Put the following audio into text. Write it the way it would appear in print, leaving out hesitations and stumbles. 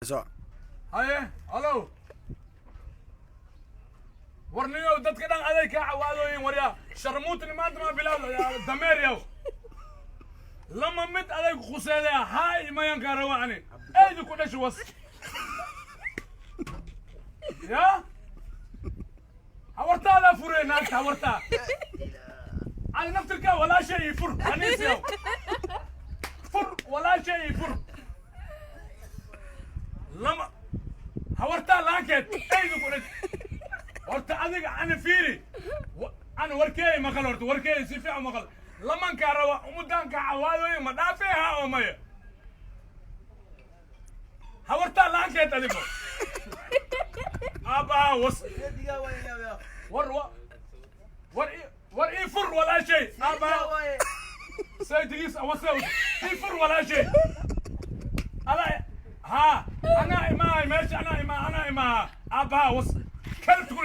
So. هاي الو ورنيو دد كدان اديك عوادوين وريا شرموتني ما انت ما بلاو يا دمير يا لما مت اديك خسيده هاي ما ينكروعني ايدي كدش وس يا حورتها لا فريناك حورتها انا نفترك ولا شيء يفر انيس يا فر ولا شيء يفر لما حورتها لاكت ايدي كدش horta adiga ana fiiri ana warkey maqal horta warkey si fiican maqal laman ka raba umudanka cawaadooyin ma dhaafay ha oo maya hawarta laankeed adigo aba was war ii fur wala shay aba saydigis awasaw ii fur wala shay ala ha ana ima meesha ana ima aba was كلب